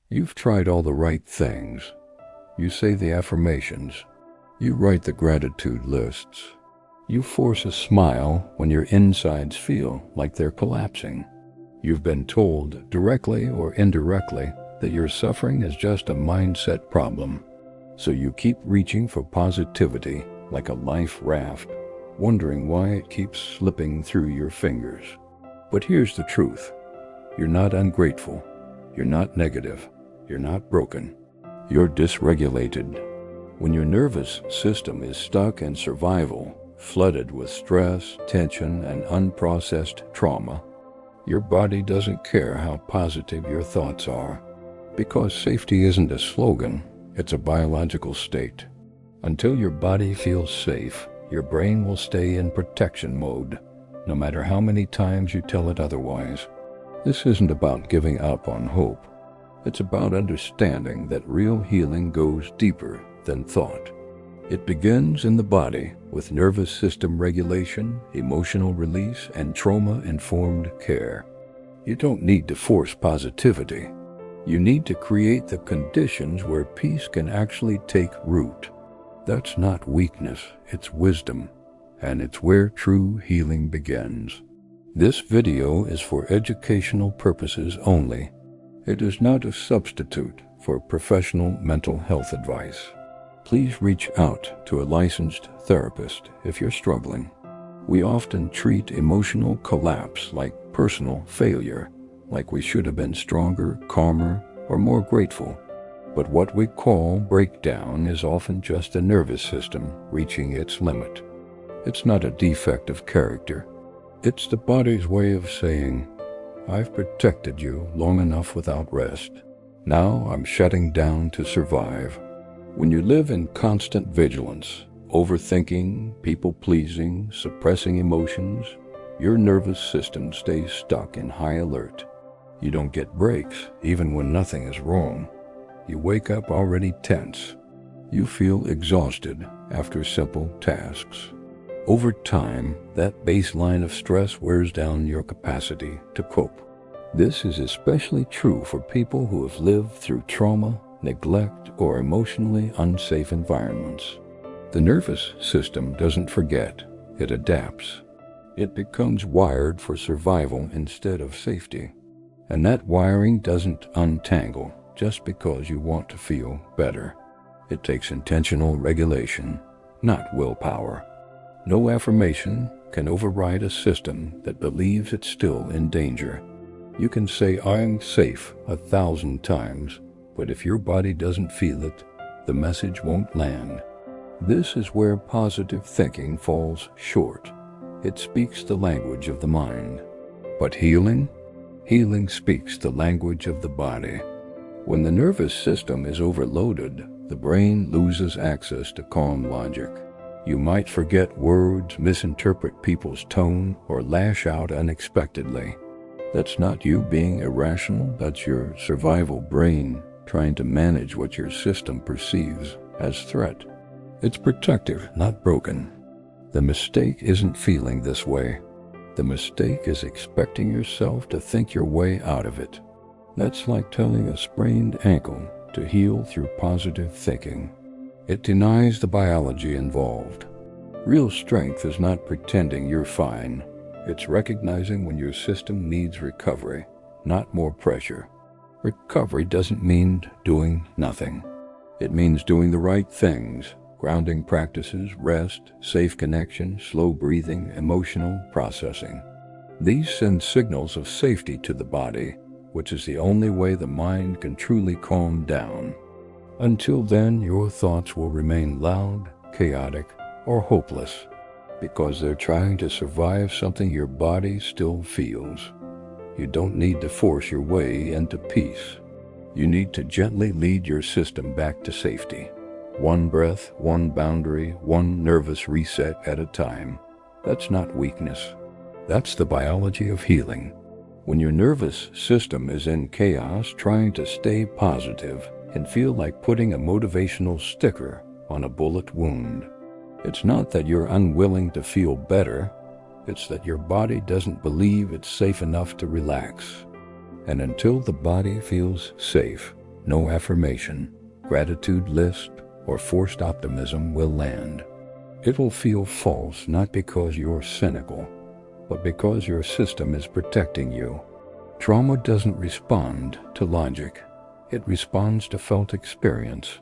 You've tried all the right things. You say the affirmations. You write the gratitude lists. You force a smile when your insides feel like they're collapsing. You've been told, directly or indirectly, that your suffering is just a mindset problem. So you keep reaching for positivity like a life raft, wondering why it keeps slipping through your fingers. But here's the truth. You're not ungrateful. You're not negative. You're not broken. You're dysregulated. When your nervous system is stuck in survival, flooded with stress, tension, and unprocessed trauma, your body doesn't care how positive your thoughts are. Because safety isn't a slogan, it's a biological state. Until your body feels safe, your brain will stay in protection mode, no matter how many times you tell it otherwise. This isn't about giving up on hope. It's about understanding that real healing goes deeper than thought. It begins in the body with nervous system regulation, emotional release, and trauma-informed care. You don't need to force positivity. You need to create the conditions where peace can actually take root. That's not weakness, it's wisdom, and it's where true healing begins. This video is for educational purposes only. It is not a substitute for professional mental health advice. Please reach out to a licensed therapist if you're struggling. We often treat emotional collapse like personal failure, like we should have been stronger, calmer, or more grateful. But what we call breakdown is often just the nervous system reaching its limit. It's not a defect of character. It's the body's way of saying, I've protected you long enough without rest. Now I'm shutting down to survive. When you live in constant vigilance, overthinking, people-pleasing, suppressing emotions, your nervous system stays stuck in high alert. You don't get breaks, even when nothing is wrong. You wake up already tense. You feel exhausted after simple tasks. Over time, that baseline of stress wears down your capacity to cope. This is especially true for people who have lived through trauma, neglect, or emotionally unsafe environments. The nervous system doesn't forget, it adapts. It becomes wired for survival instead of safety. And that wiring doesn't untangle just because you want to feel better. It takes intentional regulation, not willpower. No affirmation can override a system that believes it's still in danger. You can say, I'm safe 1,000 times, but if your body doesn't feel it, the message won't land. This is where positive thinking falls short. It speaks the language of the mind. But healing? Healing speaks the language of the body. When the nervous system is overloaded, the brain loses access to calm logic. You might forget words, misinterpret people's tone, or lash out unexpectedly. That's not you being irrational, that's your survival brain trying to manage what your system perceives as threat. It's protective, not broken. The mistake isn't feeling this way. The mistake is expecting yourself to think your way out of it. That's like telling a sprained ankle to heal through positive thinking. It denies the biology involved. Real strength is not pretending you're fine. It's recognizing when your system needs recovery, not more pressure. Recovery doesn't mean doing nothing. It means doing the right things, grounding practices, rest, safe connection, slow breathing, emotional processing. These send signals of safety to the body, which is the only way the mind can truly calm down. Until then, your thoughts will remain loud, chaotic, or hopeless, because they're trying to survive something your body still feels. You don't need to force your way into peace. You need to gently lead your system back to safety. One breath, one boundary, one nervous reset at a time. That's not weakness. That's the biology of healing. When your nervous system is in chaos, trying to stay positive can feel like putting a motivational sticker on a bullet wound. It's not that you're unwilling to feel better, it's that your body doesn't believe it's safe enough to relax. And until the body feels safe, no affirmation, gratitude list, or forced optimism will land. It will feel false not because you're cynical, but because your system is protecting you. Trauma doesn't respond to logic. It responds to felt experience.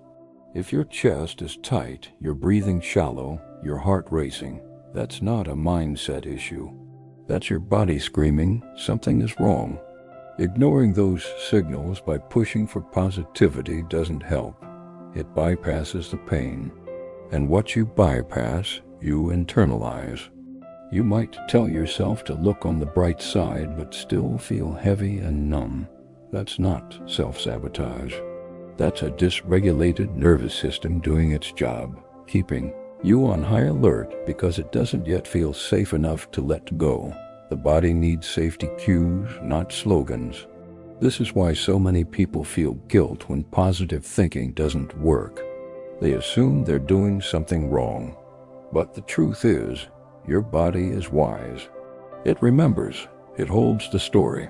If your chest is tight, you're breathing shallow, your heart racing, that's not a mindset issue. That's your body screaming, something is wrong. Ignoring those signals by pushing for positivity doesn't help. It bypasses the pain. And what you bypass, you internalize. You might tell yourself to look on the bright side, but still feel heavy and numb. That's not self-sabotage. That's a dysregulated nervous system doing its job, keeping you on high alert because it doesn't yet feel safe enough to let go. The body needs safety cues, not slogans. This is why so many people feel guilt when positive thinking doesn't work. They assume they're doing something wrong. But the truth is, your body is wise. It remembers, it holds the story.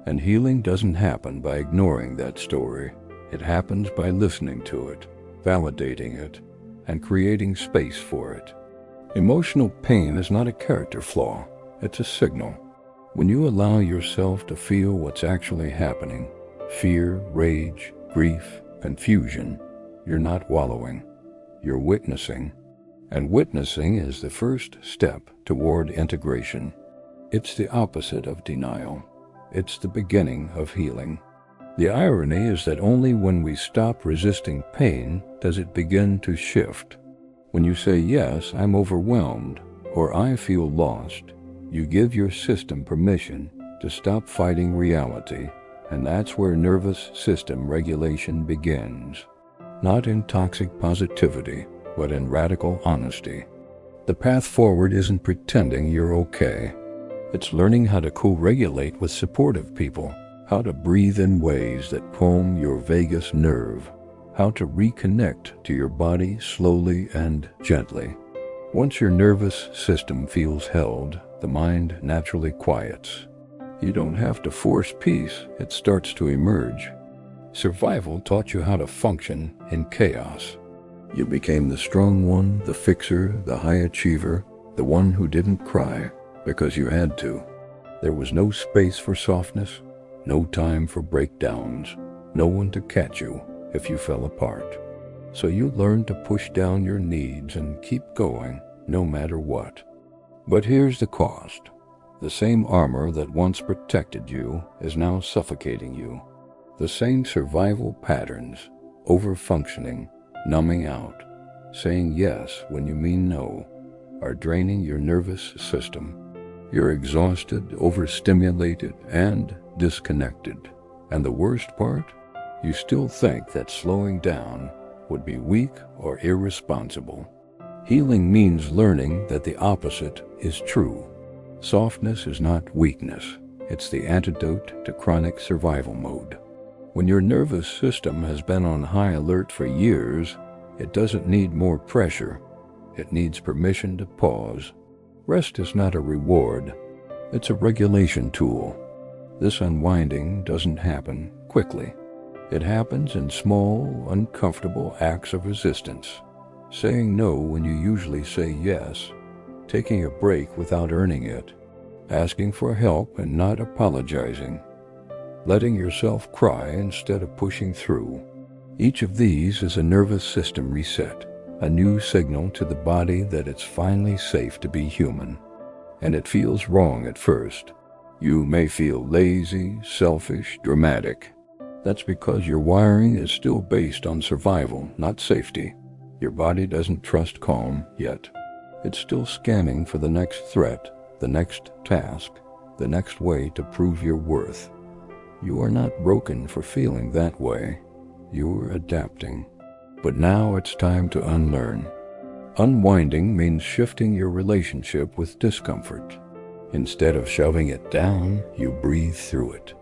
And healing doesn't happen by ignoring that story. It happens by listening to it, validating it, and creating space for it. Emotional pain is not a character flaw, it's a signal. When you allow yourself to feel what's actually happening, fear, rage, grief, confusion, you're not wallowing, you're witnessing. And witnessing is the first step toward integration. It's the opposite of denial. It's the beginning of healing. The irony is that only when we stop resisting pain does it begin to shift. When you say, yes, I'm overwhelmed, or I feel lost, you give your system permission to stop fighting reality, and that's where nervous system regulation begins. Not in toxic positivity, but in radical honesty. The path forward isn't pretending you're okay. It's learning how to co-regulate with supportive people, how to breathe in ways that calm your vagus nerve, how to reconnect to your body slowly and gently. Once your nervous system feels held, the mind naturally quiets. You don't have to force peace, it starts to emerge. Survival taught you how to function in chaos. You became the strong one, the fixer, the high achiever, the one who didn't cry because you had to. There was no space for softness, no time for breakdowns, no one to catch you if you fell apart. So you learned to push down your needs and keep going, no matter what. But here's the cost. The same armor that once protected you is now suffocating you. The same survival patterns, overfunctioning, numbing out, saying yes when you mean no, are draining your nervous system. You're exhausted, overstimulated, and disconnected. And the worst part? You still think that slowing down would be weak or irresponsible. Healing means learning that the opposite is true. Softness is not weakness. It's the antidote to chronic survival mode. When your nervous system has been on high alert for years, it doesn't need more pressure. It needs permission to pause. Rest is not a reward. It's a regulation tool. This unwinding doesn't happen quickly. It happens in small, uncomfortable acts of resistance. Saying no when you usually say yes. Taking a break without earning it. Asking for help and not apologizing. Letting yourself cry instead of pushing through. Each of these is a nervous system reset, a new signal to the body that it's finally safe to be human. And it feels wrong at first. You may feel lazy, selfish, dramatic. That's because your wiring is still based on survival, not safety. Your body doesn't trust calm yet. It's still scanning for the next threat, the next task, the next way to prove your worth. You are not broken for feeling that way. You're adapting. But now it's time to unlearn. Unwinding means shifting your relationship with discomfort. Instead of shoving it down, you breathe through it.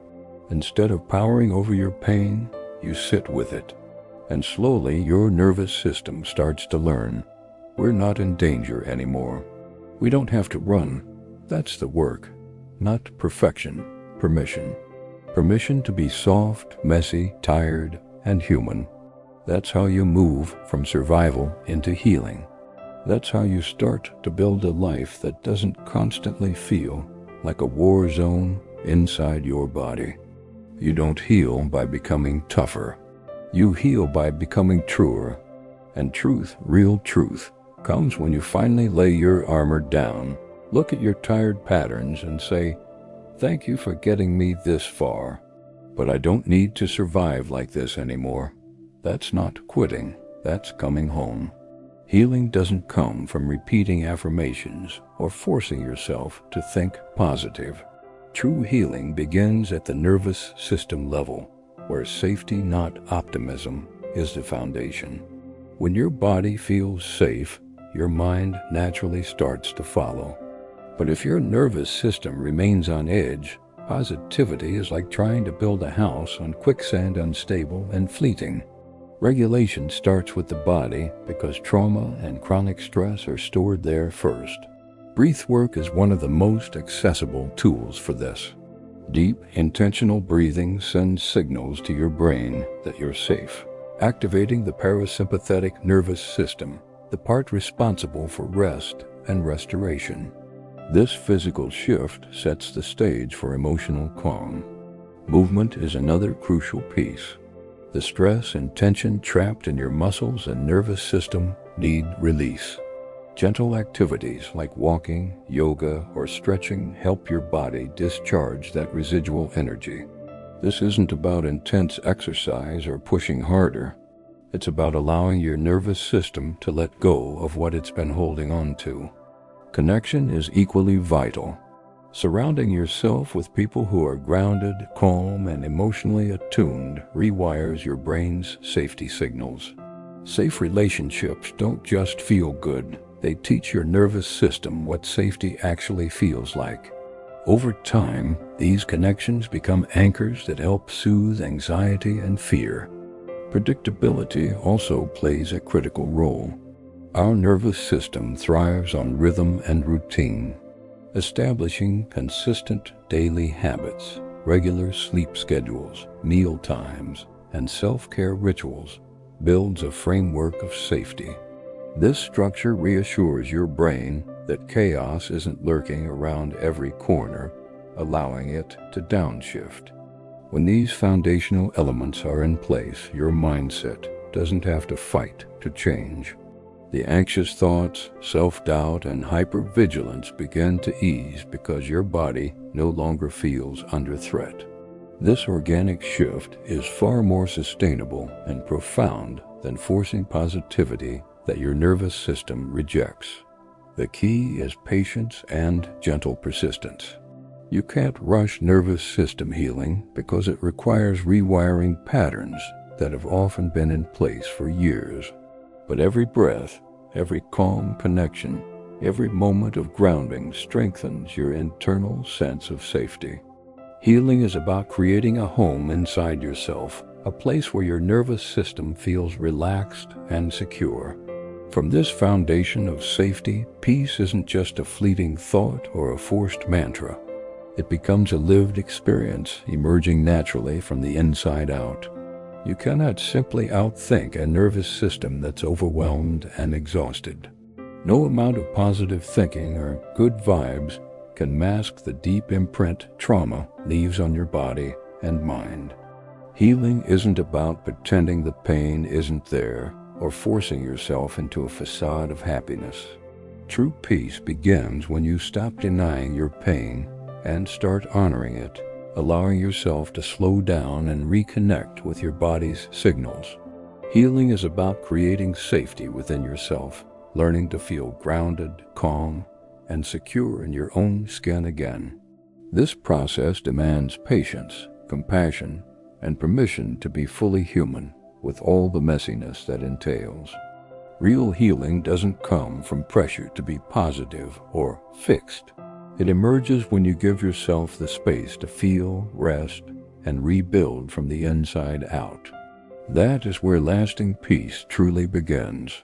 Instead of powering over your pain, you sit with it. And slowly your nervous system starts to learn. We're not in danger anymore. We don't have to run. That's the work. Not perfection. Permission. Permission to be soft, messy, tired, and human. That's how you move from survival into healing. That's how you start to build a life that doesn't constantly feel like a war zone inside your body. You don't heal by becoming tougher. You heal by becoming truer. And truth, real truth, comes when you finally lay your armor down, look at your tired patterns and say, "Thank you for getting me this far, but I don't need to survive like this anymore." That's not quitting, that's coming home. Healing doesn't come from repeating affirmations or forcing yourself to think positive. True healing begins at the nervous system level, where safety, not optimism, is the foundation. When your body feels safe, your mind naturally starts to follow. But if your nervous system remains on edge, positivity is like trying to build a house on quicksand, unstable and fleeting. Regulation starts with the body because trauma and chronic stress are stored there first. Breath work is one of the most accessible tools for this. Deep, intentional breathing sends signals to your brain that you're safe, activating the parasympathetic nervous system, the part responsible for rest and restoration. This physical shift sets the stage for emotional calm. Movement is another crucial piece. The stress and tension trapped in your muscles and nervous system need release. Gentle activities like walking, yoga, or stretching help your body discharge that residual energy. This isn't about intense exercise or pushing harder. It's about allowing your nervous system to let go of what it's been holding on to. Connection is equally vital. Surrounding yourself with people who are grounded, calm, and emotionally attuned rewires your brain's safety signals. Safe relationships don't just feel good, they teach your nervous system what safety actually feels like. Over time, these connections become anchors that help soothe anxiety and fear. Predictability also plays a critical role. Our nervous system thrives on rhythm and routine. Establishing consistent daily habits, regular sleep schedules, meal times, and self-care rituals builds a framework of safety. This structure reassures your brain that chaos isn't lurking around every corner, allowing it to downshift. When these foundational elements are in place, your mindset doesn't have to fight to change. The anxious thoughts, self-doubt, and hypervigilance begin to ease because your body no longer feels under threat. This organic shift is far more sustainable and profound than forcing positivity that your nervous system rejects. The key is patience and gentle persistence. You can't rush nervous system healing because it requires rewiring patterns that have often been in place for years. But every breath, every calm connection, every moment of grounding strengthens your internal sense of safety. Healing is about creating a home inside yourself, a place where your nervous system feels relaxed and secure. From this foundation of safety, peace isn't just a fleeting thought or a forced mantra. It becomes a lived experience, emerging naturally from the inside out. You cannot simply outthink a nervous system that's overwhelmed and exhausted. No amount of positive thinking or good vibes can mask the deep imprint trauma leaves on your body and mind. Healing isn't about pretending the pain isn't there or forcing yourself into a facade of happiness. True peace begins when you stop denying your pain and start honoring it, allowing yourself to slow down and reconnect with your body's signals. Healing is about creating safety within yourself, learning to feel grounded, calm, and secure in your own skin again. This process demands patience, compassion, and permission to be fully human, with all the messiness that entails. Real healing doesn't come from pressure to be positive or fixed. It emerges when you give yourself the space to feel, rest, and rebuild from the inside out. That is where lasting peace truly begins.